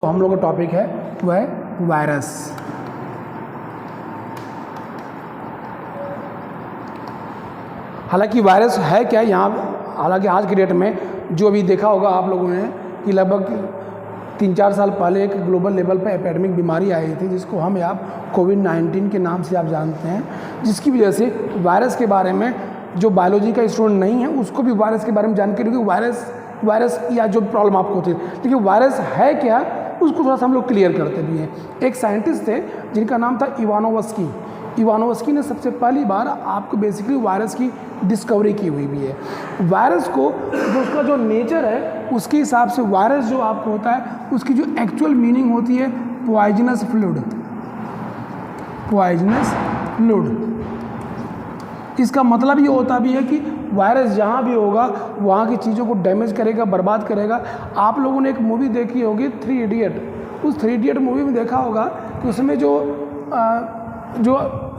तो हम लोग का टॉपिक है वह है वायरस। हालांकि वायरस है क्या यहाँ, हालांकि आज की डेट में जो अभी देखा होगा आप लोगों ने कि लगभग 3-4 साल पहले एक ग्लोबल लेवल पर एपिडेमिक बीमारी आई थी जिसको हम आप कोविड-19 के नाम से आप जानते हैं, जिसकी वजह से वायरस के बारे में जो बायोलॉजी का स्टूडेंट नहीं है उसको भी वायरस के बारे में जानकारी होगी। वायरस या जो प्रॉब्लम आपको होती है, लेकिन वायरस है क्या उसको थोड़ा सा हम लोग क्लियर करते भी हैं। एक साइंटिस्ट थे जिनका नाम था इवानोवस्की ने सबसे पहली बार आपको बेसिकली वायरस की डिस्कवरी की हुई भी है। वायरस को जो उसका जो नेचर है उसके हिसाब से वायरस जो आपको होता है उसकी जो एक्चुअल मीनिंग होती है पॉइजनस फ्लूइड। इसका मतलब ये होता भी है कि वायरस जहाँ भी होगा वहाँ की चीज़ों को डैमेज करेगा, बर्बाद करेगा। आप लोगों ने एक मूवी देखी होगी 3 इडियट, उस 3 इडियट मूवी में देखा होगा कि उसमें जो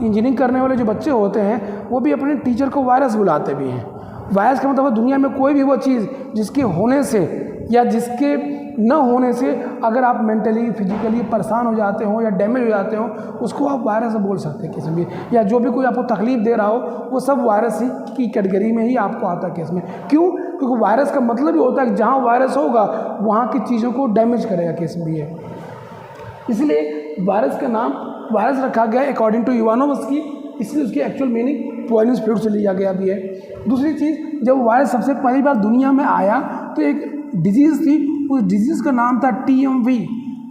इंजीनियरिंग करने वाले जो बच्चे होते हैं वो भी अपने टीचर को वायरस बुलाते भी हैं। वायरस का मतलब दुनिया में कोई भी वो चीज़ जिसके होने से या जिसके न होने से अगर आप मेंटली फिजिकली परेशान हो जाते हो या डैमेज हो जाते हो उसको आप वायरस बोल सकते हैं किसी भी, या जो भी कोई आपको तकलीफ दे रहा हो वो सब वायरस ही की कैटेगरी में ही आपको आता है केस में। क्यों? क्योंकि वायरस का मतलब ये होता है कि जहाँ वायरस होगा वहाँ की चीज़ों को डैमेज करेगा केस में है। इसलिए वायरस का नाम वायरस रखा गया अकॉर्डिंग टू इवानोवस्की, इसलिए उसकी एक्चुअल मीनिंग पॉइजनस फ्लूइड से लिया गया भी है। दूसरी चीज़, जब वायरस सबसे पहली बार दुनिया में आया तो एक डिजीज़ थी, उस डिजीज़ का नाम था TMV।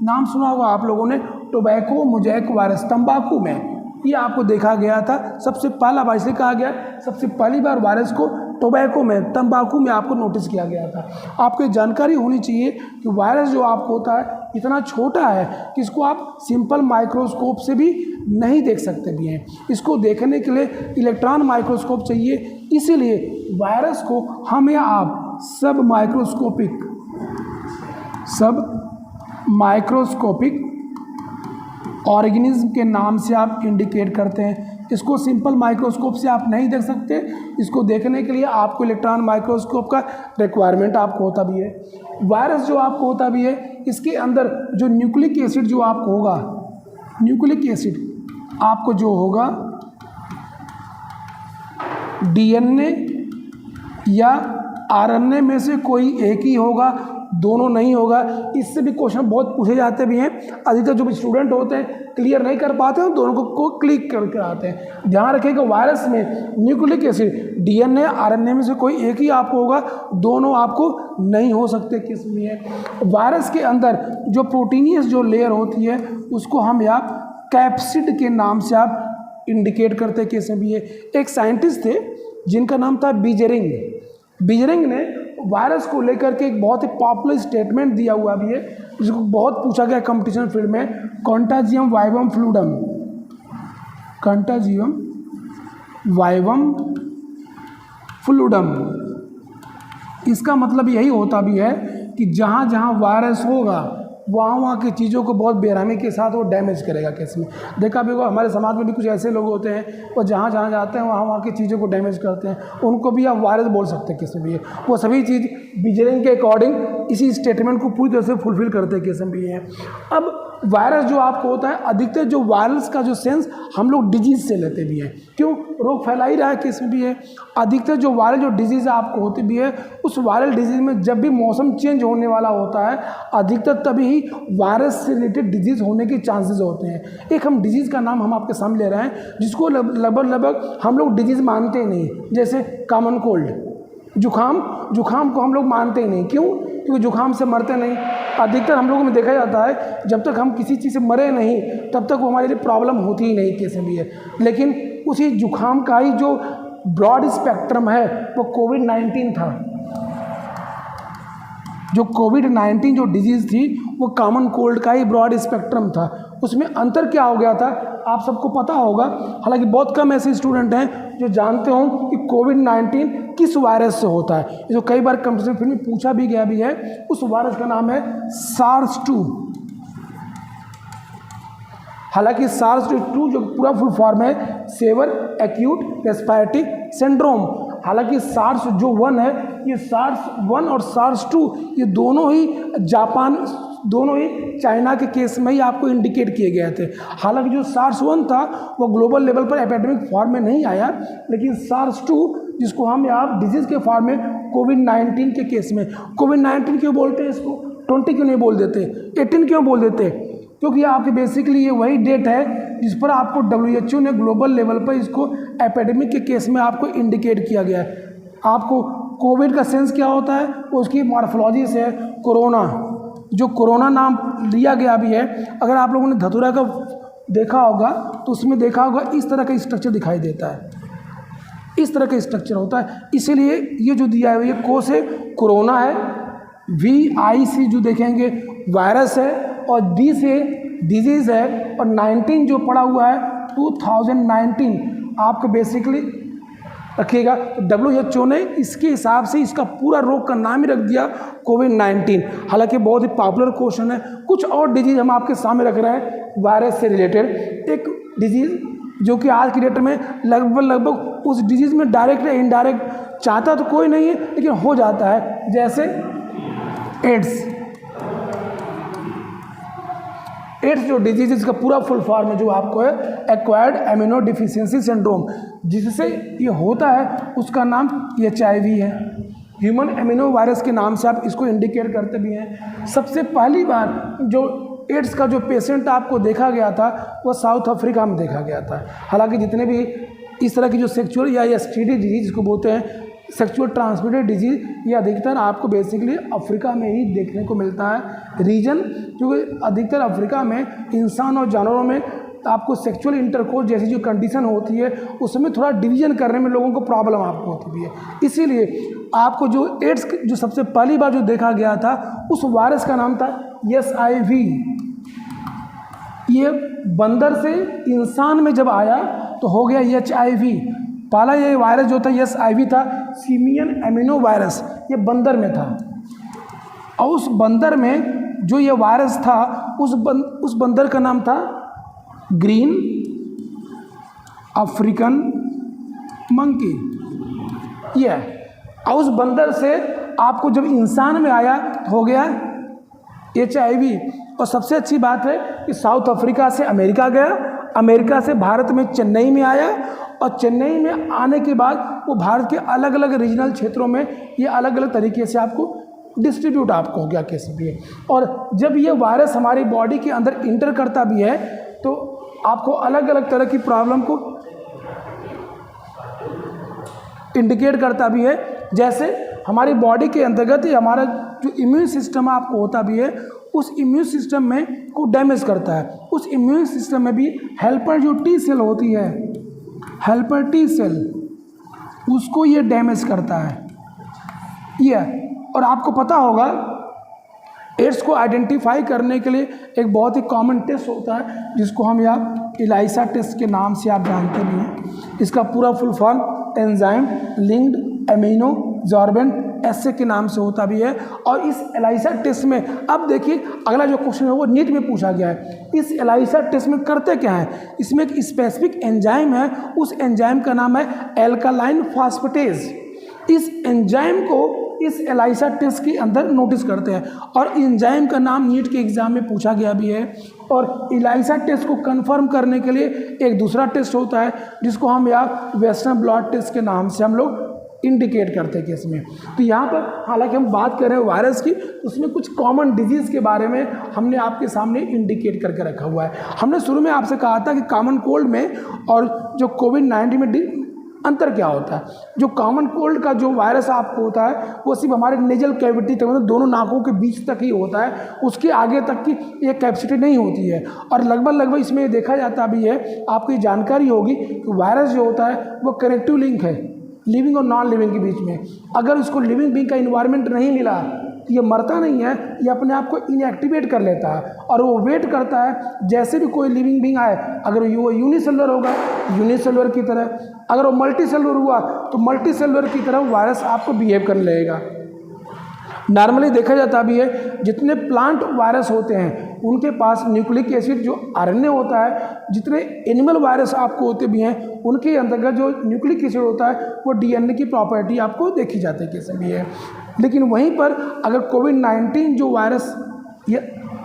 नाम सुना होगा आप लोगों ने, टोबैको मोज़ेक वायरस, तंबाकू में ये आपको देखा गया था सबसे पहला बार। इसलिए कहा गया सबसे पहली बार वायरस को टोबैको में, तंबाकू में आपको नोटिस किया गया था। आपको जानकारी होनी चाहिए कि वायरस जो आपको होता है इतना छोटा है कि इसको आप सिंपल माइक्रोस्कोप से भी नहीं देख सकते भी हैं। इसको देखने के लिए इलेक्ट्रॉन माइक्रोस्कोप चाहिए। इसीलिए वायरस को हम या आप सब माइक्रोस्कोपिक ऑर्गेनिज्म के नाम से आप इंडिकेट करते हैं। इसको सिंपल माइक्रोस्कोप से आप नहीं देख सकते, इसको देखने के लिए आपको इलेक्ट्रॉन माइक्रोस्कोप का रिक्वायरमेंट आपको होता भी है। वायरस जो आपको होता भी है इसके अंदर जो न्यूक्लिक एसिड जो आपको होगा, न्यूक्लिक एसिड आपको जो होगा DNA या RNA में से कोई एक ही होगा, दोनों नहीं होगा। इससे भी क्वेश्चन बहुत पूछे जाते भी हैं। अधिकतर जो भी स्टूडेंट होते हैं क्लियर नहीं कर पाते हैं, दोनों को क्लिक करके आते हैं। ध्यान रखिएगा वायरस में न्यूक्लिक एसिड DNA RNA में से कोई एक ही आपको होगा, दोनों आपको नहीं हो सकते किस में है। वायरस के अंदर जो प्रोटीनियस जो लेयर होती है उसको हम आप कैप्सिड के नाम से आप इंडिकेट करते किस में भी है। एक साइंटिस्ट थे जिनका नाम था बीजरिंग ने वायरस को लेकर के एक बहुत ही पॉपुलर स्टेटमेंट दिया हुआ भी है जिसको बहुत पूछा गया कंपटीशन फील्ड में, कंटाजियम वाइवम फ्लूडम। इसका मतलब यही होता भी है कि जहाँ जहाँ वायरस होगा वहाँ की चीज़ों को बहुत बेरहमी के साथ वो डैमेज करेगा केस में। देखा भी होगा हमारे समाज में भी कुछ ऐसे लोग होते हैं वो जहाँ जहाँ जाते हैं वहाँ की चीज़ों को डैमेज करते हैं, उनको भी आप वायरस बोल सकते हैं किस में भी है। वो सभी चीज़ बीजरिंग के अकॉर्डिंग इसी स्टेटमेंट को पूरी तरह से फुलफिल करते हैं किस में भी है। अब वायरस जो आपको होता है, अधिकतर जो वायरस का जो सेंस हम लोग डिजीज़ से लेते भी हैं। क्यों? रोग फैला ही रहा है किस में भी है। अधिकतर जो वायरल जो डिजीज़ आपको होती भी है उस वायरल डिजीज़ में जब भी मौसम चेंज होने वाला होता है अधिकतर तभी ही वायरस से रिलेटेड डिजीज़ होने के चांसेस होते हैं। एक हम डिजीज़ का नाम हम आपके सामने ले रहे हैं जिसको लगभग हम लोग डिजीज़ मानते ही नहीं, जैसे कॉमन कोल्ड, जुखाम को हम लोग मानते ही नहीं। क्यों? क्योंकि जुखाम से मरते नहीं। अधिकतर हम लोगों में देखा जाता है जब तक हम किसी चीज़ से मरे नहीं तब तक वो हमारे लिए प्रॉब्लम होती ही नहीं कैसे भी है। लेकिन उसी जुखाम का ही जो ब्रॉड स्पेक्ट्रम है वो कोविड-19 था। जो कोविड-19 जो डिजीज़ थी वो कॉमन कोल्ड का ही ब्रॉड स्पेक्ट्रम था। उसमें अंतर क्या हो गया था आप सबको पता होगा। हालांकि बहुत कम ऐसे स्टूडेंट हैं जो जानते हों कि कोविड-19 किस वायरस से होता है। जो कई बार कंपटीशन फील्ड में पूछा भी गया भी है। उस वायरस का नाम है SARS-2। हालांकि SARS-2 जो पूरा फुल फॉर्म है सेवर एक्यूट रेस्पिरेटरी सिंड्रोम। हालांकि SARS जो 1 है ये SARS-1 और SARS-2 ये दोनों ही जापान दोनों ही चाइना के केस में ही आपको इंडिकेट किए गए थे। हालांकि जो SARS-1 था वो ग्लोबल लेवल पर एपिडेमिक फॉर्म में नहीं आया, लेकिन SARS-2 जिसको हम आप डिजीज़ के फॉर्म में कोविड-19 के केस में, कोविड-19 क्यों बोलते हैं इसको, 20 क्यों नहीं बोल देते, 18 क्यों बोल देते, क्योंकि आपके बेसिकली ये वही डेट है जिस पर आपको WHO ने ग्लोबल लेवल पर इसको एपिडेमिक के केस में आपको इंडिकेट किया गया है। आपको कोविड का सेंस क्या होता है, उसकी मॉर्फोलॉजी से कोरोना, जो कोरोना नाम लिया गया भी है। अगर आप लोगों ने धतूरा का देखा होगा तो उसमें देखा होगा इस तरह का स्ट्रक्चर दिखाई देता है, इस तरह का स्ट्रक्चर होता है। इसीलिए ये जो दिया है ये को से कोरोना है, VI से जो देखेंगे वायरस है, और D से डिजीज़ है, और 19 जो पड़ा हुआ है 2019 आपको बेसिकली रखिएगा। WHO ने इसके हिसाब से इसका पूरा रोग का नाम ही रख दिया कोविड-19। हालांकि बहुत ही पॉपुलर क्वेश्चन है। कुछ और डिजीज़ हम आपके सामने रख रहे हैं वायरस से रिलेटेड। एक डिजीज़ जो कि आज की डेट में लगभग उस डिजीज़ में डायरेक्ट या इनडायरेक्ट चाहता तो कोई नहीं है, लेकिन हो जाता है, जैसे एड्स। एड्स जो डिजीज इसका पूरा फुल फॉर्म है जो आपको है एक्वायर्ड एमिनो डिफिशियंसी सिंड्रोम, जिससे ये होता है उसका नाम HIV है। ह्यूमन एमिनो वायरस के नाम से आप इसको इंडिकेट करते भी हैं। सबसे पहली बार जो एड्स का जो पेशेंट आपको देखा गया था वो साउथ अफ्रीका में देखा गया था। हालांकि जितने भी इस तरह की जो सेक्सुअल या STD डिजीज जिसको बोलते हैं सेक्सुअल ट्रांसमिटेड डिजीज, ये अधिकतर आपको बेसिकली अफ्रीका में ही देखने को मिलता है। रीजन क्योंकि अधिकतर अफ्रीका में इंसान और जानवरों में आपको सेक्सुअल इंटरकोर्स जैसी जो कंडीशन होती है उसमें थोड़ा डिवीजन करने में लोगों को प्रॉब्लम आपको होती है। इसीलिए आपको जो एड्स जो सबसे पहली बार जो देखा गया था उस वायरस का नाम था SIV। ये बंदर से इंसान में जब आया तो हो गया HIV। पहला ये वायरस जो था SIV था, सिमियन एमिनो वायरस, ये बंदर में था। और उस बंदर में जो ये वायरस था उस बंदर का नाम था ग्रीन अफ्रीकन मंकी। ये और उस बंदर से आपको जब इंसान में आया तो हो गया HIV। और सबसे अच्छी बात है कि साउथ अफ्रीका से अमेरिका गया, अमेरिका से भारत में चेन्नई में आया, और चेन्नई में आने के बाद वो भारत के अलग अलग रीजनल क्षेत्रों में ये अलग अलग तरीके से आपको डिस्ट्रीब्यूट आपको हो गया कैसे भी है। और जब ये वायरस हमारी बॉडी के अंदर इंटर करता भी है तो आपको अलग अलग तरह की प्रॉब्लम को इंडिकेट करता भी है। जैसे हमारी बॉडी के अंतर्गत ही हमारा जो इम्यून सिस्टम आपको होता भी है उस इम्यून सिस्टम में को डैमेज करता है। उस इम्यून सिस्टम में भी हेल्पर जो T सेल होती है, हेल्पर T सेल, उसको ये डैमेज करता है ये। और आपको पता होगा एड्स को आइडेंटिफाई करने के लिए एक बहुत ही कॉमन टेस्ट होता है जिसको हम यहाँ इलाइसा टेस्ट के नाम से आप जानते भी हैं। इसका पूरा फुल फॉर्म एंजाइम लिंक्ड एमिनोसॉर्बेंट ऐसे के नाम से होता भी है। और इस एलाइसा टेस्ट में अब देखिए अगला जो क्वेश्चन है वो नीट में पूछा गया है। इस एलाइसा टेस्ट में करते क्या है, इसमें एक स्पेसिफिक एंजाइम है, उस एंजाइम का नाम है एल्कालाइन फॉस्फेटेज। इस एंजाइम को इस एलाइसा टेस्ट के अंदर नोटिस करते हैं और एंजाइम का नाम नीट के एग्जाम में पूछा गया भी है। और एलाइसा टेस्ट को कंफर्म करने के लिए एक दूसरा टेस्ट होता है जिसको हम यहाँ वेस्टर्न ब्लॉट टेस्ट के नाम से हम लोग इंडिकेट करते हैं केस में। तो यहाँ पर हालांकि हम बात कर रहे हैं वायरस की, उसमें कुछ कॉमन डिजीज़ के बारे में हमने आपके सामने इंडिकेट करके रखा हुआ है। हमने शुरू में आपसे कहा था कि कॉमन कोल्ड में और जो कोविड-19 में अंतर क्या होता है। जो कॉमन कोल्ड का जो वायरस आपको होता है वो सिर्फ हमारे नेजल कैविटी तक, मतलब दोनों नाकों के बीच तक ही होता है, उसके आगे तक की ये कैपेसिटी नहीं होती है। और लगभग इसमें देखा जाता भी है, आपको ये जानकारी होगी कि वायरस जो होता है वो कनेक्टिव लिंक है लिविंग और नॉन लिविंग के बीच में। अगर उसको लिविंग बीइंग का इन्वायरमेंट नहीं मिला तो ये मरता नहीं है, ये अपने आप को इनएक्टिवेट कर लेता है और वो वेट करता है जैसे भी कोई लिविंग बीइंग आए। अगर वो यूनिसेलुलर होगा यूनिसेलुलर की तरह, अगर वो मल्टीसेलुलर हुआ तो मल्टीसेलुलर की तरह वायरस आपको बिहेव करने लगेगा। नॉर्मली देखा जाता भी है जितने प्लांट वायरस होते हैं उनके पास न्यूक्लिक एसिड जो RNA होता है, जितने एनिमल वायरस आपको होते भी हैं उनके अंतर्गत जो न्यूक्लिक एसिड होता है वो DNA की प्रॉपर्टी आपको देखी जाती है कैसे भी है। लेकिन वहीं पर अगर कोविड-19 जो वायरस ये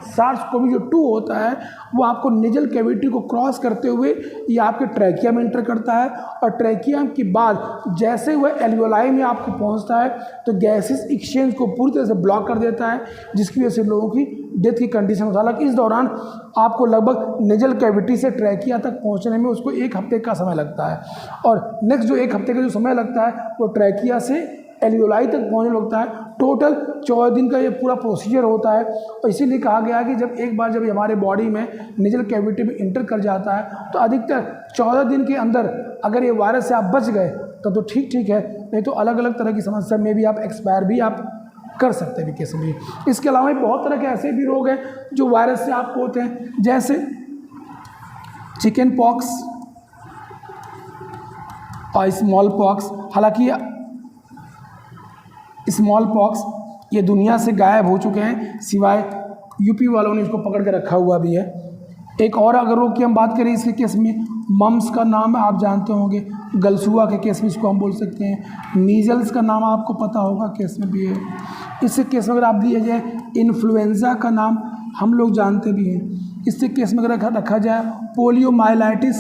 SARS-CoV-2 होता है वो आपको नेजल कैविटी को क्रॉस करते हुए ये आपके ट्रैकिया में इंटर करता है, और ट्रैकिया के बाद जैसे वह एल्वियोलाई में आपको पहुंचता है तो गैसेस एक्सचेंज को पूरी तरह से ब्लॉक कर देता है, जिसकी वजह से लोगों की डेथ की कंडीशन होता है। हालांकि इस दौरान आपको लगभग नेजल कैविटी से ट्रैकिया तक पहुंचने में उसको 1 हफ्ते का समय लगता है, और नेक्स्ट जो 1 हफ्ते का जो समय लगता है वो ट्रैकिया से एल्वियोलाई तक पहुंचने लगता है। टोटल 14 दिन का ये पूरा प्रोसीजर होता है, और इसीलिए कहा गया है कि जब एक बार जब हमारे बॉडी में नेजल कैविटी में इंटर कर जाता है तो अधिकतर 14 दिन के अंदर अगर ये वायरस से आप बच गए तो ठीक है, नहीं तो अलग अलग तरह की समस्या में भी आप एक्सपायर भी आप कर सकते हैं भी किसी भी। इसके अलावा बहुत तरह के ऐसे भी रोग हैं जो वायरस से आपको होते हैं, जैसे चिकन पॉक्स और स्मॉल पॉक्स। हालांकि स्मॉल पॉक्स ये दुनिया से गायब हो चुके हैं, सिवाय यूपी वालों ने इसको पकड़ के रखा हुआ भी है। एक और अगर रोग की हम बात करें इसके केस में, मम्स का नाम आप जानते होंगे, गलसुआ के केस में इसको हम बोल सकते हैं, मीजल्स का नाम आपको पता होगा केस में भी है। इससे केस में अगर आप दिया जाए इन्फ्लुएंजा का नाम हम लोग जानते भी हैं। इससे केस में अगर रखा जाए पोलियोमाइलाइटिस,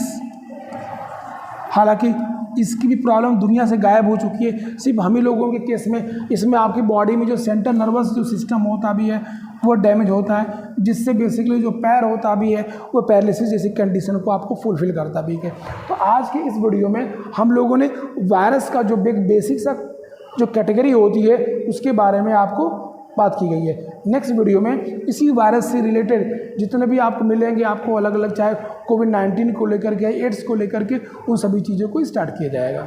हालांकि इसकी भी प्रॉब्लम दुनिया से गायब हो चुकी है, सिर्फ हम ही लोगों के केस में इसमें आपकी बॉडी में जो सेंट्रल नर्वस जो सिस्टम होता भी है वो डैमेज होता है, जिससे बेसिकली जो पैर होता भी है वो पैरालिसिस जैसी कंडीशन को आपको फुलफिल करता भी है। तो आज की इस वीडियो में हम लोगों ने वायरस का जो बेसिक सा जो कैटेगरी होती है उसके बारे में आपको बात की गई है। नेक्स्ट वीडियो में इसी वायरस से रिलेटेड जितने भी आपको मिलेंगे, आपको अलग अलग चाहे कोविड-19 को लेकर के, एड्स को लेकर के, उन सभी चीज़ों को स्टार्ट किया जाएगा।